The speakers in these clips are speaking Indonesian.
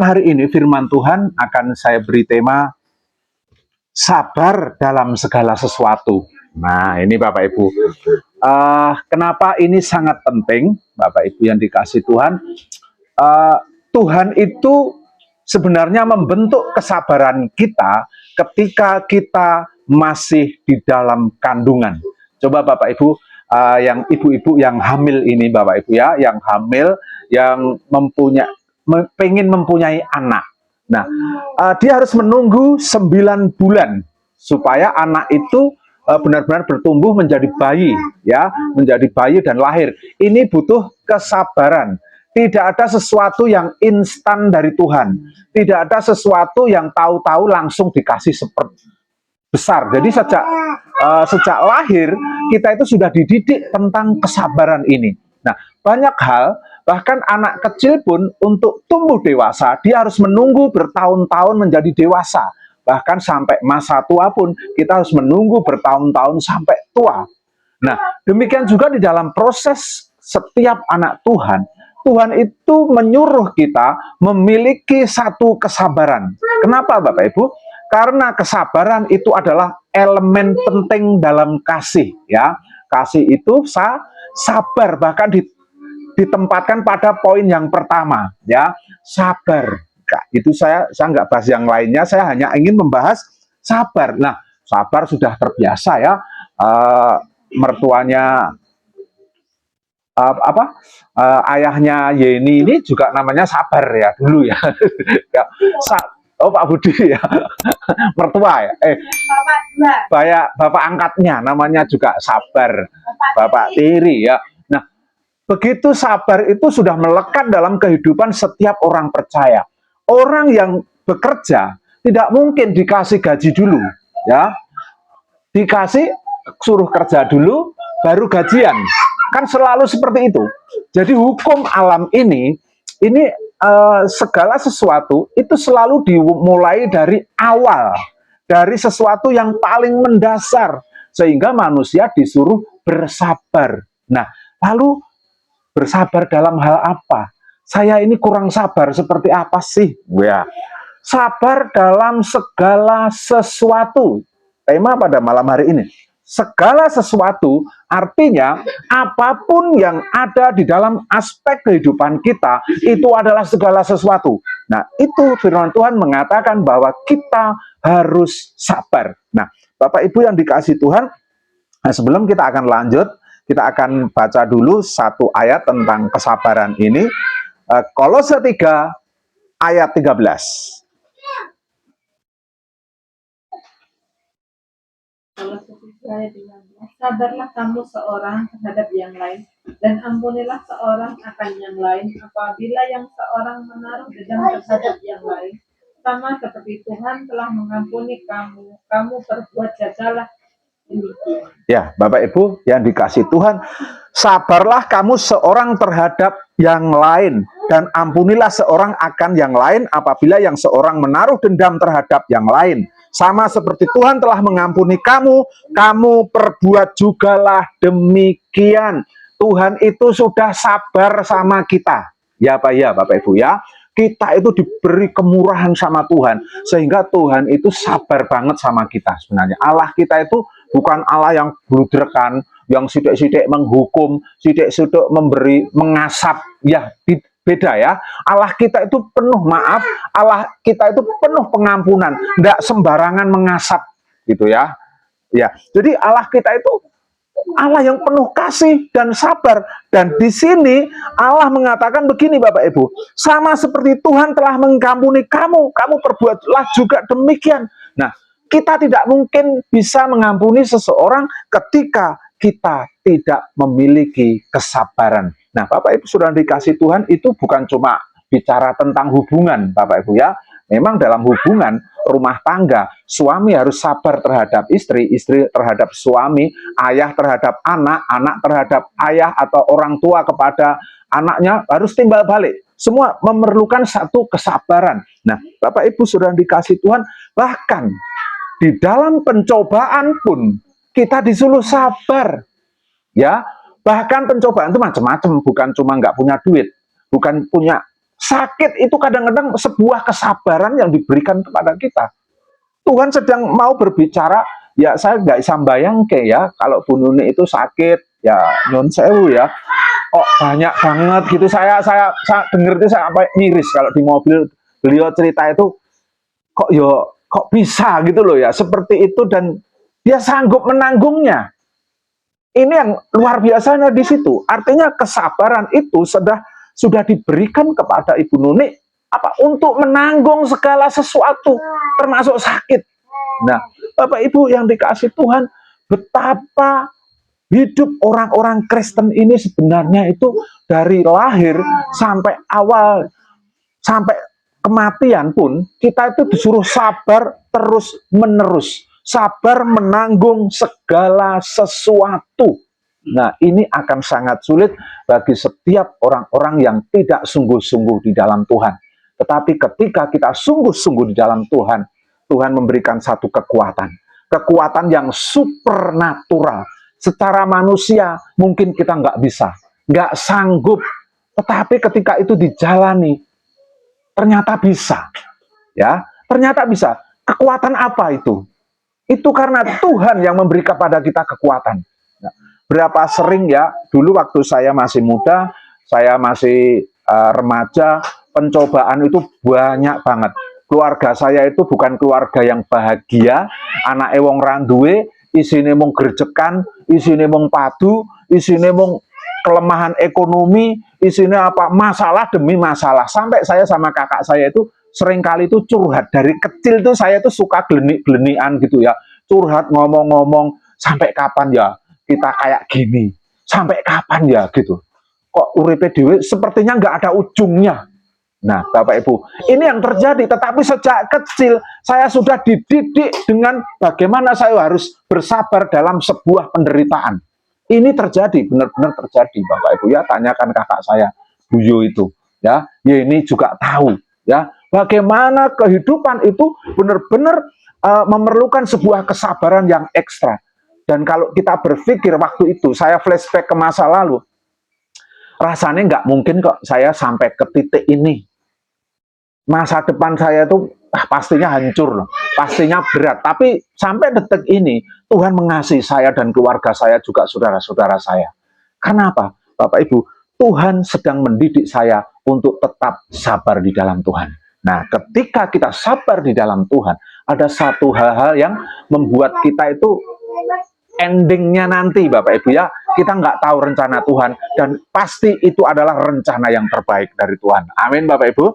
Hari ini firman Tuhan akan saya beri tema sabar dalam segala sesuatu. Nah, ini Bapak Ibu. Kenapa ini sangat penting, Bapak Ibu yang dikasih Tuhan? Tuhan itu sebenarnya membentuk kesabaran kita ketika kita masih di dalam kandungan. Coba Bapak Ibu, yang ibu-ibu yang hamil ini Bapak Ibu ya, yang hamil, yang pengen mempunyai anak. Nah, dia harus menunggu 9 bulan supaya anak itu benar-benar bertumbuh menjadi bayi, ya, menjadi bayi dan lahir. Ini butuh kesabaran. Tidak ada sesuatu yang instan dari Tuhan. Tidak ada sesuatu yang tahu-tahu langsung dikasih seperti besar. Jadi sejak lahir kita itu sudah dididik tentang kesabaran ini. Nah, banyak hal, bahkan anak kecil pun untuk tumbuh dewasa, dia harus menunggu bertahun-tahun menjadi dewasa. Bahkan sampai masa tua pun kita harus menunggu bertahun-tahun sampai tua. Nah, demikian juga di dalam proses setiap anak Tuhan, Tuhan itu menyuruh kita memiliki satu kesabaran. Kenapa Bapak Ibu? Karena kesabaran itu adalah elemen penting dalam kasih, ya. Kasih itu sabar, bahkan ditempatkan pada poin yang pertama, ya, sabar. Itu saya nggak bahas yang lainnya, saya hanya ingin membahas sabar. Nah, sabar sudah terbiasa ya, mertuanya ayahnya Yeni ini juga namanya Sabar ya dulu ya. Oh Pak Budi ya, mertua ya. Bapak angkatnya namanya juga Sabar, Bapak Tiri ya. Nah, begitu sabar itu sudah melekat dalam kehidupan setiap orang percaya. Orang yang bekerja tidak mungkin dikasih gaji dulu, ya. Dikasih suruh kerja dulu, baru gajian. Kan selalu seperti itu. Jadi hukum alam ini segala sesuatu itu selalu dimulai dari awal, dari sesuatu yang paling mendasar, sehingga manusia disuruh bersabar. Nah, lalu bersabar dalam hal apa? Saya ini kurang sabar seperti apa sih? Ya, sabar dalam segala sesuatu. Tema pada malam hari ini. Segala sesuatu artinya apapun yang ada di dalam aspek kehidupan kita itu adalah segala sesuatu. Nah, itu firman Tuhan mengatakan bahwa kita harus sabar. Nah, Bapak Ibu yang dikasih Tuhan, sebelum kita akan lanjut, kita akan baca dulu satu ayat tentang kesabaran ini. Kolose 3 ayat 13. Sabarlah kamu seorang terhadap yang lain, dan ampunilah seorang akan yang lain apabila yang seorang menaruh dendam terhadap yang lain. Sama seperti Tuhan telah mengampuni kamu, kamu perbuat jagalah demikian. Ya, Bapak Ibu yang dikasih Tuhan, sabarlah kamu seorang terhadap yang lain, dan ampunilah seorang akan yang lain apabila yang seorang menaruh dendam terhadap yang lain. Sama seperti Tuhan telah mengampuni kamu, kamu perbuat jugalah demikian. Tuhan itu sudah sabar sama kita. Ya Pak ya, Bapak Ibu ya. Kita itu diberi kemurahan sama Tuhan, sehingga Tuhan itu sabar banget sama kita sebenarnya. Allah kita itu bukan Allah yang bludrekan, yang sidik-sidik menghukum, sidik-sidik memberi, mengasap. Ya, beda ya. Allah kita itu penuh maaf, Allah kita itu penuh pengampunan, tidak sembarangan mengasap gitu ya. Ya, jadi Allah kita itu Allah yang penuh kasih dan sabar. Dan di sini Allah mengatakan begini Bapak Ibu, sama seperti Tuhan telah mengampuni kamu, kamu perbuatlah juga demikian. Nah, kita tidak mungkin bisa mengampuni seseorang ketika kita tidak memiliki kesabaran. Nah, Bapak Ibu sudah dikasih Tuhan, itu bukan cuma bicara tentang hubungan, Bapak Ibu ya. Memang dalam hubungan rumah tangga, suami harus sabar terhadap istri, istri terhadap suami, ayah terhadap anak, anak terhadap ayah atau orang tua kepada anaknya harus timbal balik. Semua memerlukan satu kesabaran. Nah, Bapak Ibu sudah dikasih Tuhan, bahkan di dalam pencobaan pun kita disuruh sabar. Ya, bahkan pencobaan itu macam-macam, bukan cuma nggak punya duit, bukan punya Sakit itu kadang-kadang sebuah kesabaran yang diberikan kepada kita. Tuhan sedang mau berbicara, ya saya nggak bisa bayangke ya, kalau Bu Nuni itu sakit, ya nyun sewu ya, kok banyak banget gitu. Saya denger itu saya apa miris kalau di mobil beliau cerita itu, kok bisa gitu loh ya, seperti itu, dan dia sanggup menanggungnya. Ini yang luar biasanya di situ. Artinya kesabaran itu sudah diberikan kepada Ibu Nuni apa untuk menanggung segala sesuatu termasuk sakit. Nah, Bapak Ibu yang dikasih Tuhan, betapa hidup orang-orang Kristen ini sebenarnya itu dari lahir sampai awal sampai kematian pun kita itu disuruh sabar terus menerus, sabar menanggung segala sesuatu. Nah, ini akan sangat sulit bagi setiap orang-orang yang tidak sungguh-sungguh di dalam Tuhan. Tetapi ketika kita sungguh-sungguh di dalam Tuhan, Tuhan memberikan satu kekuatan yang supernatural. Secara manusia mungkin kita nggak bisa, nggak sanggup, tetapi ketika itu dijalani, ternyata bisa, ya, ternyata bisa. Kekuatan apa itu? Itu karena Tuhan yang memberi kepada kita kekuatan. Nah, berapa sering ya, dulu waktu saya masih muda, saya masih remaja, pencobaan itu banyak banget. Keluarga saya itu bukan keluarga yang bahagia, anak wong randuwe, isine mung gerjekan, isine mung padu, isine mung kelemahan ekonomi, isinya apa, masalah demi masalah. Sampai saya sama kakak saya itu seringkali itu curhat. Dari kecil tuh saya tuh suka gelenik-gelenian gitu ya, curhat, ngomong-ngomong, sampai kapan ya kita kayak gini, sampai kapan ya gitu, kok uripe dhewe sepertinya nggak ada ujungnya. Nah, Bapak Ibu, ini yang terjadi. Tetapi sejak kecil saya sudah dididik dengan bagaimana saya harus bersabar dalam sebuah penderitaan. Ini terjadi, benar-benar terjadi, Bapak Ibu ya. Tanyakan kakak saya, Buyo itu, ya. Ya ini juga tahu, ya. Bagaimana kehidupan itu benar-benar memerlukan sebuah kesabaran yang ekstra. Dan kalau kita berpikir waktu itu, saya flashback ke masa lalu, rasanya nggak mungkin kok saya sampai ke titik ini. Masa depan saya itu pastinya hancur, pastinya berat. Tapi sampai detik ini Tuhan mengasihi saya dan keluarga saya, juga saudara-saudara saya. Kenapa, Bapak Ibu? Tuhan sedang mendidik saya untuk tetap sabar di dalam Tuhan. Nah, ketika kita sabar di dalam Tuhan, ada satu hal-hal yang membuat kita itu endingnya nanti, Bapak Ibu ya, kita nggak tahu rencana Tuhan, dan pasti itu adalah rencana yang terbaik dari Tuhan. Amin, Bapak Ibu.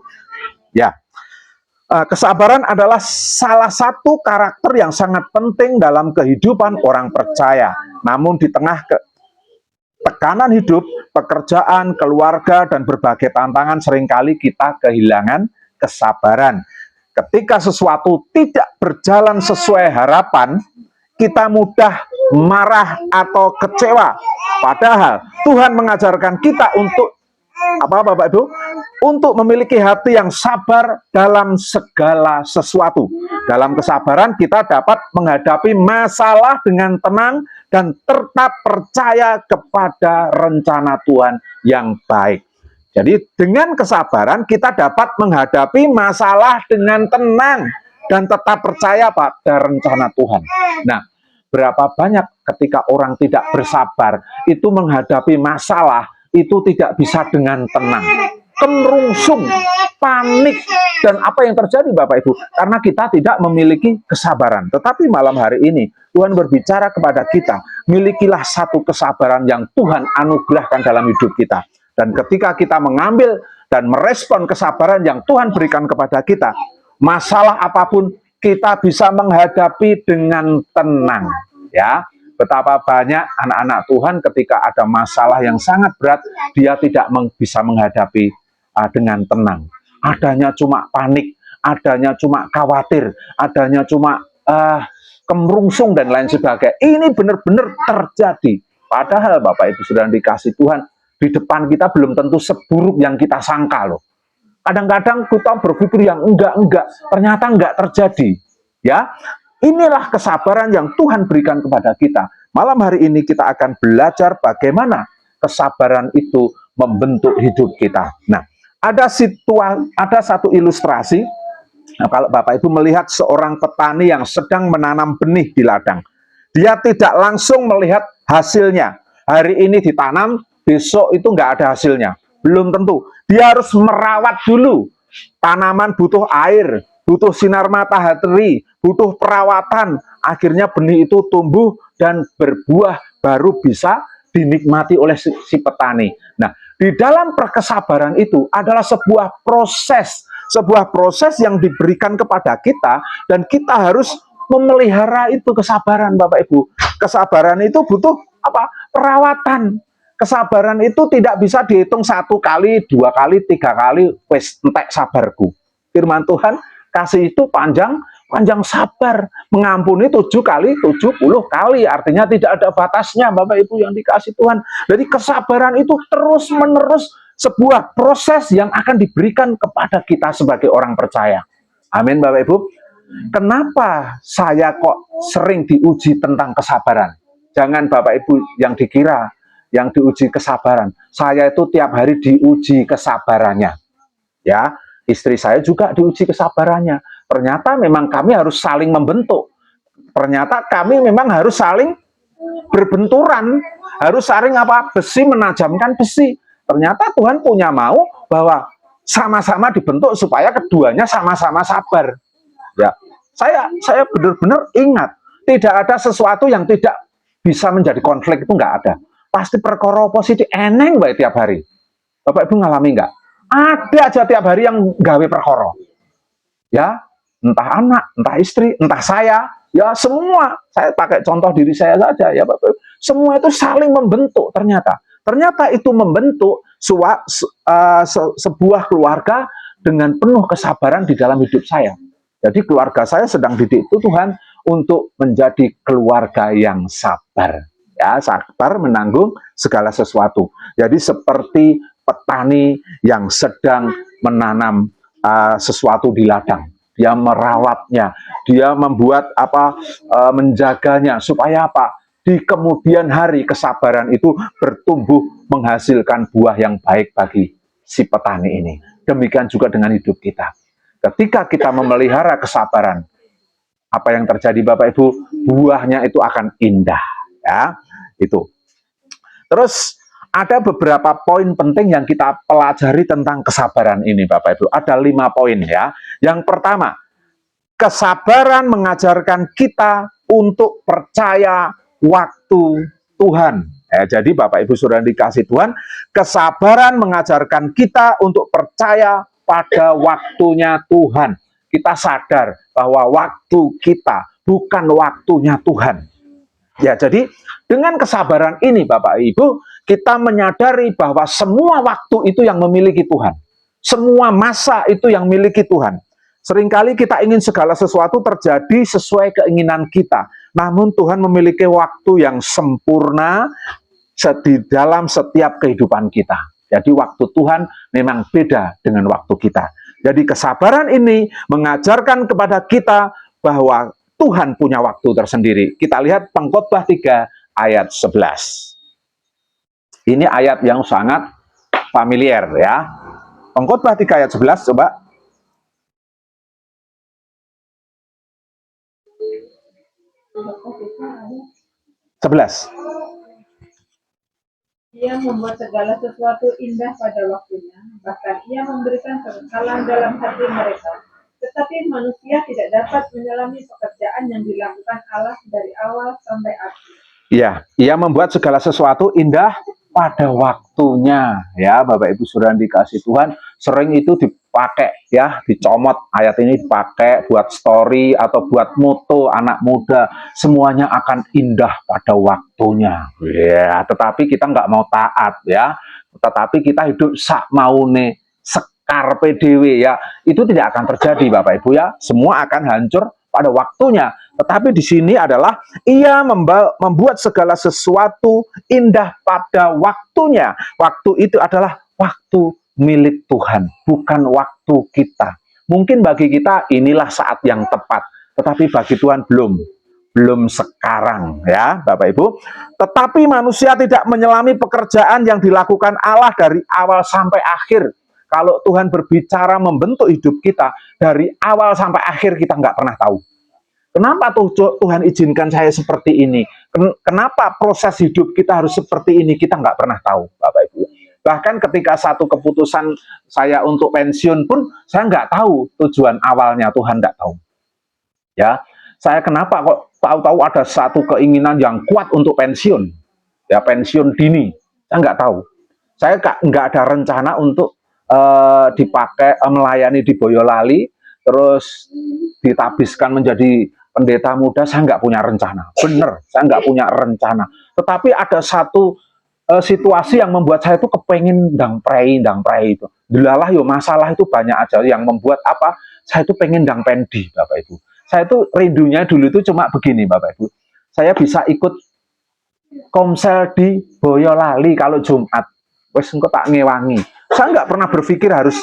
Ya, kesabaran adalah salah satu karakter yang sangat penting dalam kehidupan orang percaya. Namun di tengah tekanan hidup, pekerjaan, keluarga, dan berbagai tantangan, seringkali kita kehilangan kesabaran. Ketika sesuatu tidak berjalan sesuai harapan, kita mudah marah atau kecewa. Padahal Tuhan mengajarkan kita untuk apa, Bapak Ibu? Untuk memiliki hati yang sabar dalam segala sesuatu. Dalam kesabaran kita dapat menghadapi masalah dengan tenang dan tetap percaya kepada rencana Tuhan yang baik. Jadi dengan kesabaran kita dapat menghadapi masalah dengan tenang dan tetap percaya pada rencana Tuhan. Nah, berapa banyak ketika orang tidak bersabar itu menghadapi masalah itu tidak bisa dengan tenang, kemerungsung, panik, dan apa yang terjadi, Bapak Ibu? Karena kita tidak memiliki kesabaran. Tetapi malam hari ini Tuhan berbicara kepada kita, milikilah satu kesabaran yang Tuhan anugerahkan dalam hidup kita. Dan ketika kita mengambil dan merespon kesabaran yang Tuhan berikan kepada kita, masalah apapun kita bisa menghadapi dengan tenang, ya. Betapa banyak anak-anak Tuhan ketika ada masalah yang sangat berat, dia tidak bisa menghadapi dengan tenang. Adanya cuma panik, adanya cuma khawatir, adanya cuma kemerungsung dan lain sebagainya. Ini benar-benar terjadi. Padahal Bapak Ibu sudah dikasih Tuhan, di depan kita belum tentu seburuk yang kita sangka loh. Kadang-kadang kita berpikir yang enggak, ternyata enggak terjadi. Ya, inilah kesabaran yang Tuhan berikan kepada kita. Malam hari ini kita akan belajar bagaimana kesabaran itu membentuk hidup kita. Nah, Ada satu ilustrasi. Nah, kalau Bapak Ibu melihat seorang petani yang sedang menanam benih di ladang, dia tidak langsung melihat hasilnya. Hari ini ditanam, besok itu nggak ada hasilnya. Belum tentu. Dia harus merawat dulu. Tanaman butuh air, butuh sinar matahari, butuh perawatan. Akhirnya benih itu tumbuh dan berbuah, baru bisa dinikmati oleh si petani. Nah, di dalam kesabaran itu adalah sebuah proses yang diberikan kepada kita, dan kita harus memelihara itu kesabaran, Bapak Ibu. Kesabaran itu butuh apa? Perawatan. Kesabaran itu tidak bisa dihitung 1 kali, 2 kali, 3 kali, wes entek sabarku. Firman Tuhan kasih itu panjang sabar, mengampuni 7 kali 70 kali, artinya tidak ada batasnya, Bapak Ibu yang dikasih Tuhan. Jadi kesabaran itu terus menerus sebuah proses yang akan diberikan kepada kita sebagai orang percaya. Amin, Bapak Ibu. Kenapa saya kok sering diuji tentang kesabaran? Jangan Bapak Ibu yang dikira yang diuji kesabaran. Saya itu tiap hari diuji kesabarannya. Ya, istri saya juga diuji kesabarannya. Ternyata memang kami harus saling membentuk. Ternyata kami memang harus saling berbenturan, harus saling besi menajamkan besi. Ternyata Tuhan punya mau bahwa sama-sama dibentuk supaya keduanya sama-sama sabar. Ya, saya benar-benar ingat, tidak ada sesuatu yang tidak bisa menjadi konflik, itu nggak ada. Pasti perkara positif eneng baik tiap hari. Bapak Ibu ngalami nggak? Ada aja tiap hari yang gawe perkara. Ya, entah anak, entah istri, entah saya, ya semua. Saya pakai contoh diri saya saja ya Bapak Ibu. Semua itu saling membentuk ternyata. Ternyata itu membentuk sebuah keluarga dengan penuh kesabaran di dalam hidup saya. Jadi keluarga saya sedang didik itu Tuhan untuk menjadi keluarga yang sabar. Ya, sabar menanggung segala sesuatu. Jadi seperti petani yang sedang menanam sesuatu di ladang. Dia merawatnya, dia membuat menjaganya supaya di kemudian hari kesabaran itu bertumbuh menghasilkan buah yang baik bagi si petani ini. Demikian juga dengan hidup kita. Ketika kita memelihara kesabaran, apa yang terjadi Bapak Ibu? Buahnya itu akan indah. Ya, itu. Terus ada beberapa poin penting yang kita pelajari tentang kesabaran ini Bapak Ibu. Ada 5 poin ya. Yang pertama, kesabaran mengajarkan kita untuk percaya waktu Tuhan. Jadi Bapak Ibu sudah dikasih Tuhan, kesabaran mengajarkan kita untuk percaya pada waktunya Tuhan. Kita sadar bahwa waktu kita bukan waktunya Tuhan. Ya, jadi dengan kesabaran ini Bapak Ibu, kita menyadari bahwa semua waktu itu yang memiliki Tuhan. Semua masa itu yang memiliki Tuhan. Seringkali kita ingin segala sesuatu terjadi sesuai keinginan kita. Namun Tuhan memiliki waktu yang sempurna di dalam setiap kehidupan kita. Jadi waktu Tuhan memang beda dengan waktu kita. Jadi kesabaran ini mengajarkan kepada kita bahwa Tuhan punya waktu tersendiri. Kita lihat Pengkhotbah 3 ayat 11. Ini ayat yang sangat familiar ya. Pengkhotbah 3 ayat 11 coba. 11. Ia membuat segala sesuatu indah pada waktunya, bahkan ia memberikan kekekalan dalam hati mereka. Tetapi manusia tidak dapat menyelami pekerjaan yang dilakukan Allah dari awal sampai akhir. Iya, ia membuat segala sesuatu indah pada waktunya. Ya, Bapak Ibu sudah dikasih Tuhan, sering itu dipakai ya, dicomot ayat ini dipakai buat story atau buat moto anak muda. Semuanya akan indah pada waktunya. Ya, tetapi kita nggak mau taat ya. Tetapi kita hidup sak maune, karpe dewe ya, itu tidak akan terjadi Bapak Ibu ya. Semua akan hancur pada waktunya. Tetapi di sini adalah ia membuat segala sesuatu indah pada waktunya. Waktu itu adalah waktu milik Tuhan, bukan waktu kita. Mungkin bagi kita inilah saat yang tepat, tetapi bagi Tuhan belum sekarang ya Bapak Ibu. Tetapi manusia tidak menyelami pekerjaan yang dilakukan Allah dari awal sampai akhir. Kalau Tuhan berbicara membentuk hidup kita dari awal sampai akhir, kita nggak pernah tahu. Kenapa Tuhan izinkan saya seperti ini? Kenapa proses hidup kita harus seperti ini? Kita nggak pernah tahu, Bapak Ibu. Bahkan ketika satu keputusan saya untuk pensiun pun, saya nggak tahu tujuan awalnya, Tuhan nggak tahu. Ya, saya kenapa kok tahu-tahu ada satu keinginan yang kuat untuk pensiun, ya pensiun dini. Saya nggak tahu. Saya nggak ada rencana untuk dipakai melayani di Boyolali, terus ditabiskan menjadi pendeta muda. Saya nggak punya rencana. Bener, saya nggak punya rencana. Tetapi ada satu situasi yang membuat saya itu kepengen ndang prei itu. Delalah yo masalah itu banyak aja yang membuat apa? Saya itu pengen ndang pendi, Bapak Ibu. Saya itu rindunya dulu itu cuma begini, Bapak Ibu. Saya bisa ikut komsel di Boyolali kalau Jumat. Wes engko tak ngewangi. Saya nggak pernah berpikir harus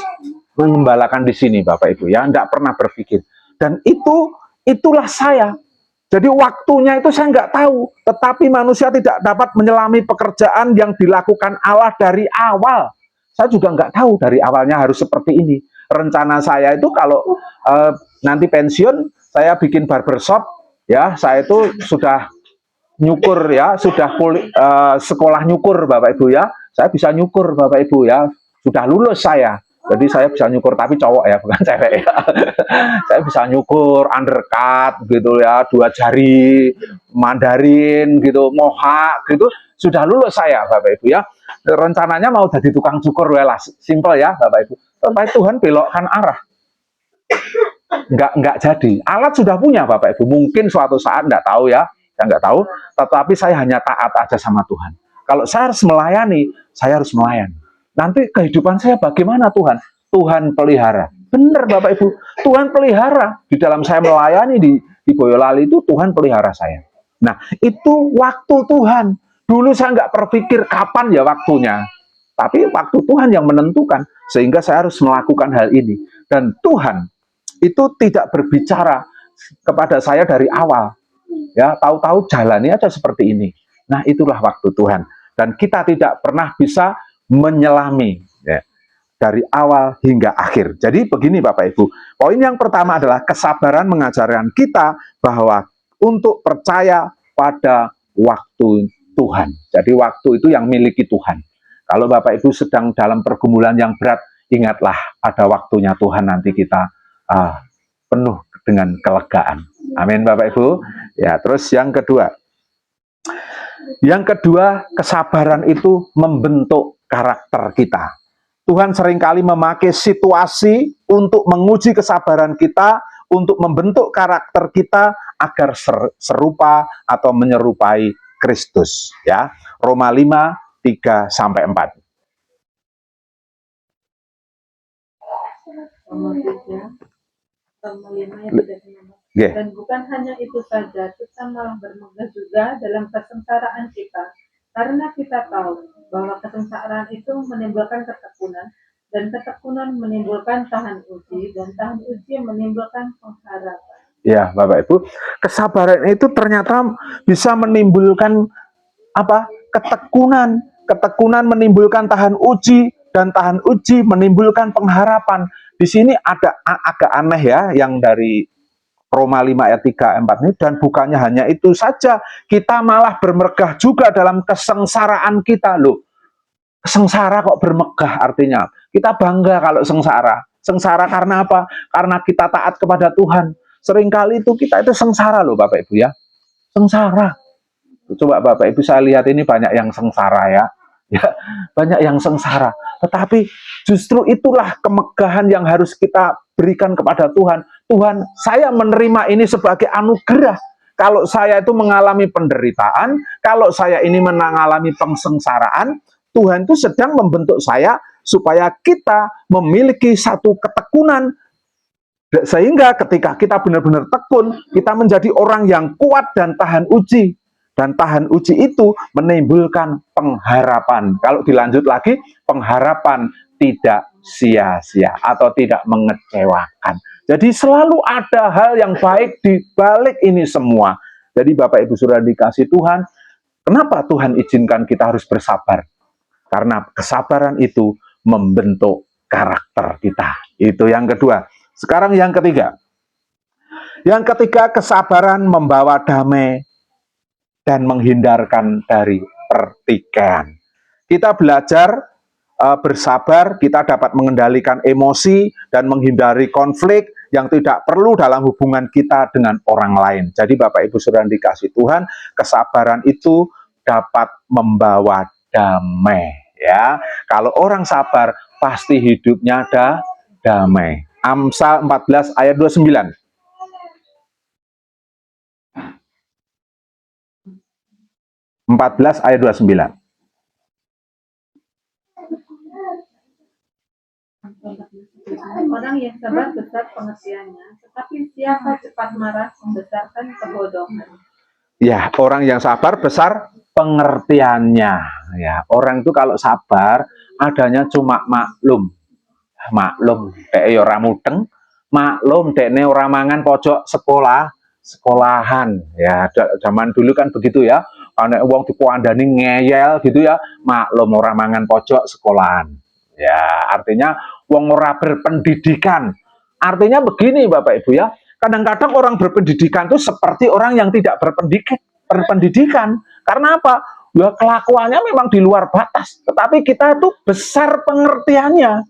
mengembalakan di sini, Bapak Ibu ya, nggak pernah berpikir. Dan itulah saya. Jadi waktunya itu saya nggak tahu, tetapi manusia tidak dapat menyelami pekerjaan yang dilakukan Allah dari awal. Saya juga nggak tahu dari awalnya harus seperti ini. Rencana saya itu kalau nanti pensiun, saya bikin barbershop, ya, saya itu sudah nyukur ya, sudah sekolah nyukur, Bapak Ibu ya. Saya bisa nyukur, Bapak Ibu ya. Sudah lulus saya. Jadi saya bisa nyukur, tapi cowok ya, bukan cewek ya. Saya bisa nyukur, undercut gitu ya, 2 jari, Mandarin gitu, mohak gitu. Sudah lulus saya, Bapak Ibu ya. Rencananya mau jadi tukang cukur, lah simple ya, Bapak Ibu. Tapi Tuhan belokkan arah. Nggak jadi. Alat sudah punya, Bapak Ibu. Mungkin suatu saat, nggak tahu ya, saya nggak tahu. Tetapi saya hanya taat aja sama Tuhan. Kalau saya harus melayani, saya harus melayani. Nanti kehidupan saya bagaimana Tuhan? Tuhan pelihara. Benar Bapak Ibu, Tuhan pelihara. Di dalam saya melayani di Boyolali itu Tuhan pelihara saya. Nah, itu waktu Tuhan. Dulu saya nggak berpikir kapan ya waktunya. Tapi waktu Tuhan yang menentukan. Sehingga saya harus melakukan hal ini. Dan Tuhan itu tidak berbicara kepada saya dari awal. Ya, tahu-tahu jalani aja seperti ini. Nah, itulah waktu Tuhan. Dan kita tidak pernah bisa menyelami ya, dari awal hingga akhir. Jadi begini Bapak Ibu, poin yang pertama adalah kesabaran mengajarkan kita bahwa untuk percaya pada waktu Tuhan. Jadi waktu itu yang miliki Tuhan. Kalau Bapak Ibu sedang dalam pergumulan yang berat, ingatlah pada waktunya Tuhan, nanti kita penuh dengan kelegaan. Amin Bapak Ibu. Ya, terus yang kedua, kesabaran itu membentuk karakter kita. Tuhan seringkali memakai situasi untuk menguji kesabaran kita, untuk membentuk karakter kita agar serupa atau menyerupai Kristus. Ya, Roma 5, 3-4. Roma 3, Roma 5 yang tidak menambah. Yeah. Dan bukan hanya itu saja, kita malah bermegah juga dalam kesengsaraan kita. Karena kita tahu bahwa kesengsaraan itu menimbulkan ketekunan, dan ketekunan menimbulkan tahan uji, dan tahan uji menimbulkan pengharapan. Ya, Bapak Ibu, kesabaran itu ternyata bisa menimbulkan apa? Ketekunan. Ketekunan menimbulkan tahan uji, dan tahan uji menimbulkan pengharapan. Di sini ada agak aneh ya, yang dari Roma 5 ayat 3-4 ini, dan bukannya hanya itu saja, kita malah bermegah juga dalam kesengsaraan kita. Loh, sengsara kok bermegah, artinya kita bangga kalau sengsara. Sengsara karena apa? Karena kita taat kepada Tuhan. Seringkali itu kita itu sengsara loh Bapak Ibu ya. Sengsara. Coba Bapak Ibu saya lihat ini banyak yang sengsara ya. Ya, banyak yang sengsara. Tetapi justru itulah kemegahan yang harus kita berikan kepada Tuhan. Tuhan, saya menerima ini sebagai anugerah. Kalau saya itu mengalami penderitaan, kalau saya ini mengalami pengsengsaraan, Tuhan itu sedang membentuk saya supaya kita memiliki satu ketekunan. Sehingga ketika kita benar-benar tekun, kita menjadi orang yang kuat dan tahan uji. Dan tahan uji itu menimbulkan pengharapan. Kalau dilanjut lagi, pengharapan tidak sia-sia atau tidak mengecewakan. Jadi selalu ada hal yang baik di balik ini semua. Jadi Bapak Ibu Saudara dikasih Tuhan, kenapa Tuhan izinkan kita harus bersabar? Karena kesabaran itu membentuk karakter kita. Itu yang kedua. Sekarang yang ketiga. Yang ketiga, kesabaran membawa damai dan menghindarkan dari pertikaian. Kita belajar bersabar, kita dapat mengendalikan emosi dan menghindari konflik yang tidak perlu dalam hubungan kita dengan orang lain. Jadi Bapak Ibu Saudara dikasih Tuhan, kesabaran itu dapat membawa damai. Ya, kalau orang sabar pasti hidupnya ada damai. Amsal 14 ayat 29. 14 ayat 29. Orang yang sabar besar pengertiannya, tetapi siapa cepat marah membesarkan kebodohan. Ya, orang yang sabar besar pengertiannya. Ya, orang itu kalau sabar adanya cuma maklum. Maklum, dek ora mudeng, maklum dekne ora mangan pojok sekolahan. Ya, zaman dulu kan begitu ya. Ana wong dikuandani ngeyel gitu ya, maklum ora mangan pojok sekolahan. Ya, artinya wong ora berpendidikan. Artinya begini Bapak Ibu ya, kadang-kadang orang berpendidikan itu seperti orang yang tidak berpendidikan. Karena apa? Ya kelakuannya memang di luar batas, tetapi kita itu besar pengertiannya.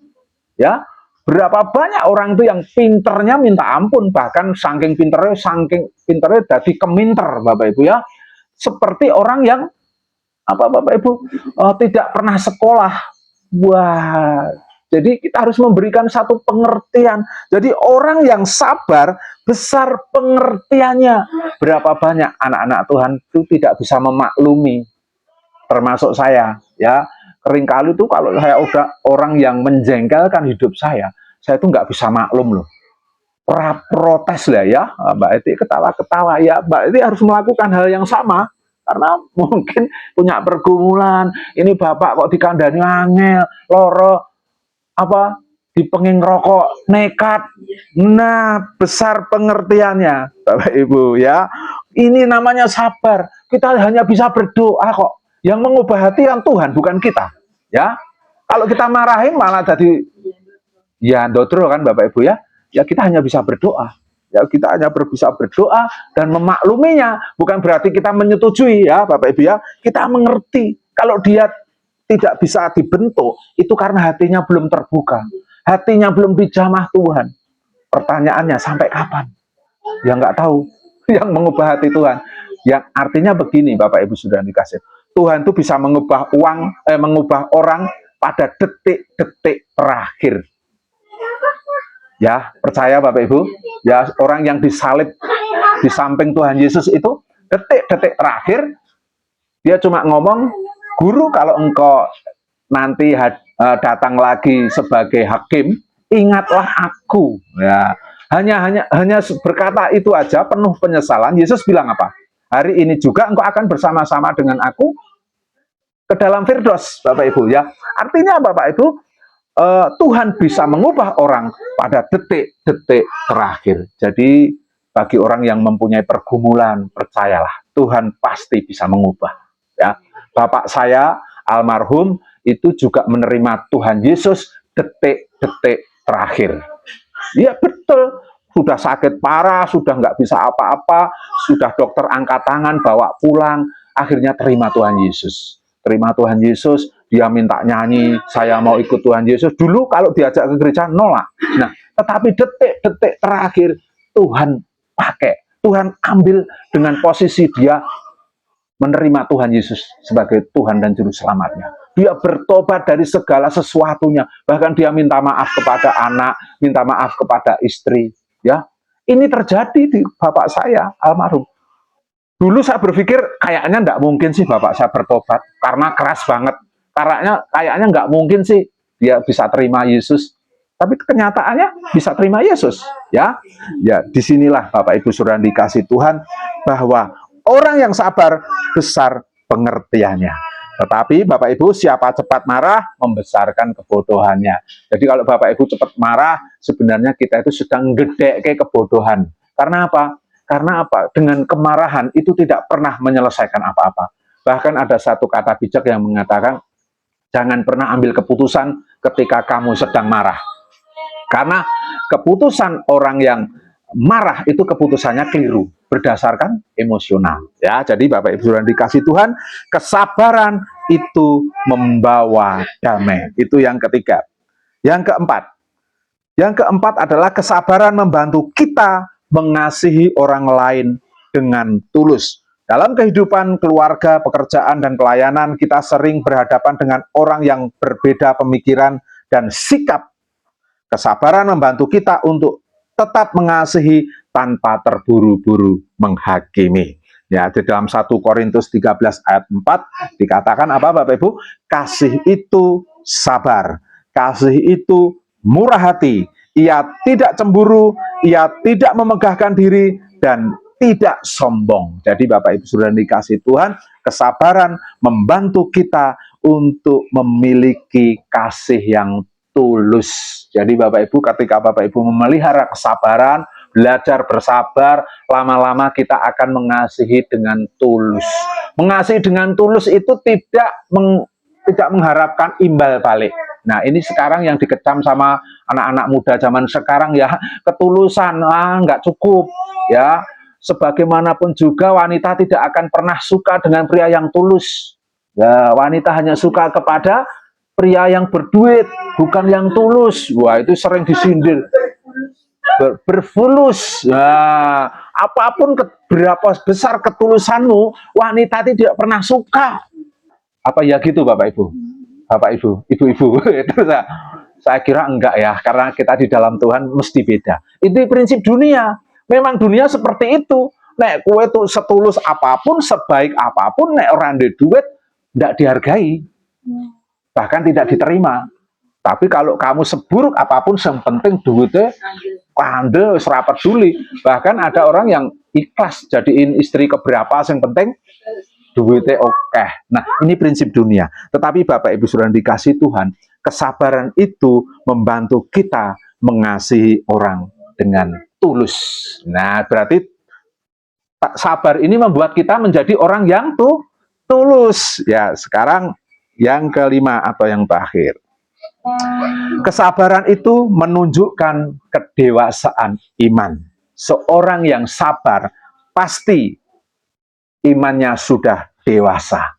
Ya, berapa banyak orang itu yang pinternya minta ampun, bahkan saking pinternya jadi keminter Bapak Ibu ya. Seperti orang yang apa Bapak Ibu tidak pernah sekolah. Wah, jadi kita harus memberikan satu pengertian. Jadi orang yang sabar besar pengertiannya. Berapa banyak anak-anak Tuhan itu tidak bisa memaklumi, termasuk saya ya. Seringkali itu kalau saya udah orang yang menjengkelkan hidup saya itu nggak bisa maklum loh. Protes lah ya, Mbak Eti ketawa-ketawa ya, Mbak Eti harus melakukan hal yang sama karena mungkin punya pergumulan. Ini bapak kok dikandani angel, loro, apa dipenging rokok, nekat. Nah, besar pengertiannya, Bapak Ibu ya. Ini namanya sabar. Kita hanya bisa berdoa kok. Yang mengubah hati kan Tuhan, bukan kita. Ya, kalau kita marahin malah jadi ya dotro kan Bapak Ibu ya. Ya kita hanya bisa berdoa. Ya kita hanya bisa berdoa dan memakluminya. Bukan berarti kita menyetujui ya Bapak Ibu ya. Kita mengerti. Kalau dia tidak bisa dibentuk, itu karena hatinya belum terbuka. Hatinya belum dijamah Tuhan. Pertanyaannya sampai kapan? Ya nggak tahu. Yang mengubah hati Tuhan. Yang artinya begini Bapak Ibu sudah dikasih. Tuhan itu bisa mengubah mengubah orang pada detik-detik terakhir. Ya, percaya Bapak Ibu. Ya, orang yang disalib di samping Tuhan Yesus itu detik-detik terakhir dia cuma ngomong, "Guru, kalau engkau nanti datang lagi sebagai hakim, ingatlah aku." Ya, hanya berkata itu aja penuh penyesalan. Yesus bilang apa? Hari ini juga engkau akan bersama-sama dengan aku ke dalam Firdaus, Bapak Ibu ya. Artinya Bapak Ibu, Tuhan bisa mengubah orang pada detik-detik terakhir. Jadi bagi orang yang mempunyai pergumulan, percayalah Tuhan pasti bisa mengubah. Ya, Bapak saya almarhum itu juga menerima Tuhan Yesus detik-detik terakhir. Iya betul, sudah sakit parah, sudah nggak bisa apa-apa, sudah dokter angkat tangan bawa pulang, akhirnya terima Tuhan Yesus. Terima Tuhan Yesus, dia minta nyanyi, saya mau ikut Tuhan Yesus. Dulu kalau diajak ke gereja nolak. Nah, tetapi detik-detik terakhir Tuhan pakai, Tuhan ambil dengan posisi dia menerima Tuhan Yesus sebagai Tuhan dan Juru Selamatnya. Dia bertobat dari segala sesuatunya. Bahkan dia minta maaf kepada anak, minta maaf kepada istri. Ya, ini terjadi di bapak saya almarhum. Dulu saya berpikir kayaknya nggak mungkin sih bapak saya bertobat karena keras banget. Kayaknya nggak mungkin sih dia bisa terima Yesus. Tapi kenyataannya bisa terima Yesus. Ya, disinilah Bapak Ibu Saudara dikasih Tuhan bahwa orang yang sabar besar pengertiannya. Tetapi Bapak Ibu siapa cepat marah membesarkan kebodohannya. Jadi kalau Bapak Ibu cepat marah sebenarnya kita itu sedang gede ke kebodohan. Karena apa? Karena apa? Dengan kemarahan itu tidak pernah menyelesaikan apa-apa. Bahkan ada satu kata bijak yang mengatakan Jangan pernah ambil keputusan ketika kamu sedang marah. Karena keputusan orang yang marah itu keputusannya keliru berdasarkan emosional. Ya, jadi Bapak Ibu Saudara dikasih Tuhan, kesabaran itu membawa damai. Itu yang ketiga. Yang keempat adalah kesabaran membantu kita mengasihi orang lain dengan tulus. Dalam kehidupan keluarga, pekerjaan, dan pelayanan, kita sering berhadapan dengan orang yang berbeda pemikiran dan sikap. Kesabaran membantu kita untuk tetap mengasihi tanpa terburu-buru menghakimi. Ya, di dalam 1 Korintus 13 ayat 4 dikatakan apa Bapak Ibu? Kasih itu sabar, kasih itu murah hati, ia tidak cemburu, ia tidak memegahkan diri, dan tidak sombong. Jadi Bapak Ibu Saudara dikasih Tuhan, kesabaran membantu kita untuk memiliki kasih yang tulus. Jadi Bapak Ibu, ketika Bapak Ibu memelihara kesabaran, belajar bersabar, lama-lama kita akan mengasihi dengan tulus. Mengasihi dengan tulus itu tidak mengharapkan imbal balik. Nah, ini sekarang yang dikecam sama anak-anak muda zaman sekarang ya, ketulusan nggak cukup ya. Sebagaimanapun juga wanita tidak akan pernah suka dengan pria yang tulus. Ya, wanita hanya suka kepada pria yang berduit, bukan yang tulus. Wah, itu sering disindir. Berfulus. Nah, apapun berapa besar ketulusanmu, wanita tidak pernah suka. Apa ya gitu Bapak Ibu? Bapak Ibu, ibu-ibu. Itu saya kira enggak ya, karena kita di dalam Tuhan mesti beda. Itu prinsip dunia. Memang dunia seperti itu. Nek kue tuh setulus apapun, sebaik apapun, nek orang ada duit, enggak dihargai. Bahkan tidak diterima. Tapi kalau kamu seburuk apapun, yang penting duitnya kandel, serapat peduli. Bahkan ada orang yang ikhlas jadiin istri keberapa, yang penting duitnya oke. Nah, ini prinsip dunia. Tetapi Bapak Ibu Saudara dikasih Tuhan, kesabaran itu membantu kita mengasihi orang dengan tulus. Nah, berarti sabar ini membuat kita menjadi orang yang tulus. Ya, sekarang yang kelima atau yang terakhir. Kesabaran itu menunjukkan kedewasaan iman. Seorang yang sabar pasti imannya sudah dewasa.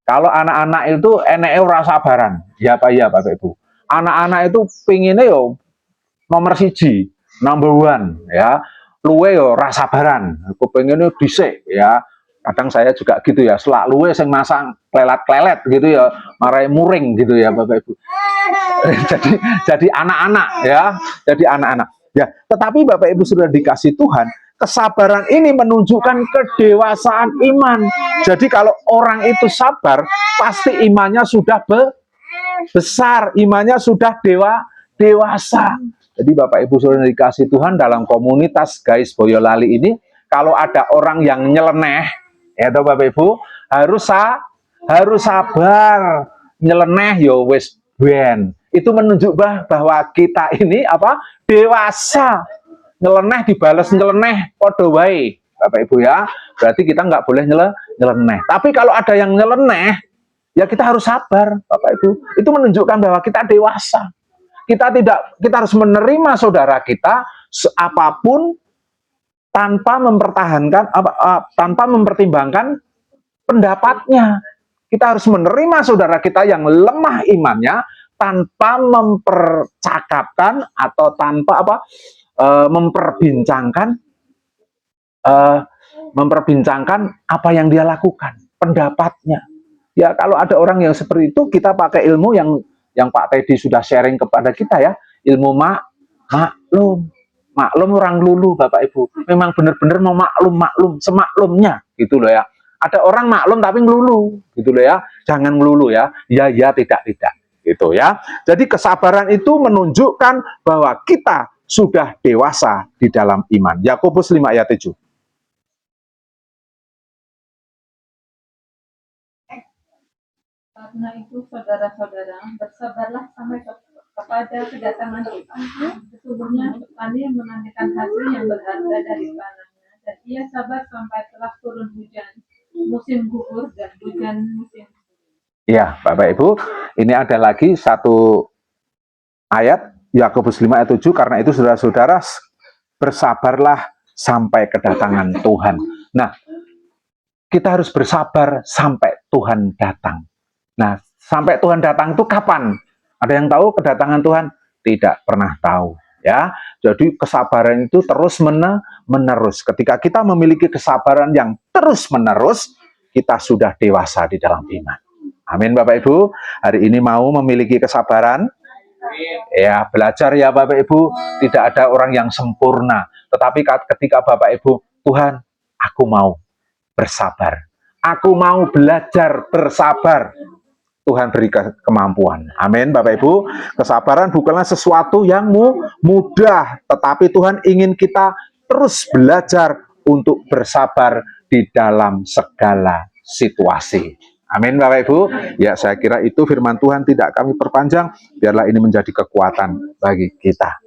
Kalau anak-anak itu eneke ora sabaran. Ya Pak ya Bapak Ibu. Anak-anak itu pinginnya yo nomor siji, number one ya. Luwe yo ora sabaran. Aku pengennya dhisik ya. Kadang saya juga gitu ya, selak luwe sing masang klelet-klelet gitu ya, marai muring gitu ya Bapak Ibu. jadi anak-anak ya, jadi anak-anak. Ya, tetapi Bapak Ibu sudah dikasih Tuhan, kesabaran ini menunjukkan kedewasaan iman. Jadi kalau orang itu sabar, pasti imannya sudah besar, imannya sudah dewasa. Jadi Bapak Ibu sudah dikasih Tuhan dalam komunitas Guys Boyolali ini, kalau ada orang yang nyeleneh, ya toh Bapak Ibu, harus sabar. Nyeleneh yo wis ben. Itu menunjuk bahwa kita ini apa? Dewasa. Nyeleneh dibales nyeleneh padha wae. Bapak Ibu ya. Berarti kita nggak boleh nyeleneh. Tapi kalau ada yang nyeleneh, ya kita harus sabar, Bapak Ibu. Itu menunjukkan bahwa kita dewasa. Kita harus menerima saudara kita apapun tanpa mempertimbangkan pendapatnya. Kita harus menerima saudara kita yang lemah imannya tanpa mempercakapkan atau tanpa memperbincangkan apa yang dia lakukan, pendapatnya. Ya kalau ada orang yang seperti itu, kita pakai ilmu yang Pak Teddy sudah sharing kepada kita ya, ilmu maklum orang lulu Bapak Ibu. Memang benar-benar mau maklum semaklumnya gitu loh ya. Ada orang maklum tapi ngelulu gitu loh ya. Jangan ngelulu ya. Ya tidak gitu ya. Jadi kesabaran itu menunjukkan bahwa kita sudah dewasa di dalam iman. Yakobus 5 ayat 7. Karena itu saudara-saudara, bersabarlah sampai kepada kedatangan Tuhan. Sesungguhnya petani menantikan hasil yang berharga dari tanahnya, dan ia sabar sampai telah turun hujan musim gugur dan hujan musim. Ya, Bapak Ibu, ini ada lagi satu ayat Yakobus 5 ayat 7, karena itu saudara-saudara bersabarlah sampai kedatangan Tuhan. Nah, kita harus bersabar sampai Tuhan datang. Nah, sampai Tuhan datang itu kapan? Ada yang tahu kedatangan Tuhan? Tidak pernah tahu. Ya, jadi kesabaran itu terus menerus. Ketika kita memiliki kesabaran yang terus menerus, kita sudah dewasa di dalam iman. Amin, Bapak Ibu. Hari ini mau memiliki kesabaran. Ya, belajar ya Bapak Ibu. Tidak ada orang yang sempurna. Tetapi ketika Bapak Ibu, Tuhan, aku mau bersabar. Aku mau belajar bersabar. Tuhan beri kemampuan. Amin, Bapak Ibu. Kesabaran bukanlah sesuatu yang mudah, tetapi Tuhan ingin kita terus belajar untuk bersabar di dalam segala situasi. Amin, Bapak Ibu. Ya, saya kira itu firman Tuhan, tidak kami perpanjang. Biarlah ini menjadi kekuatan bagi kita.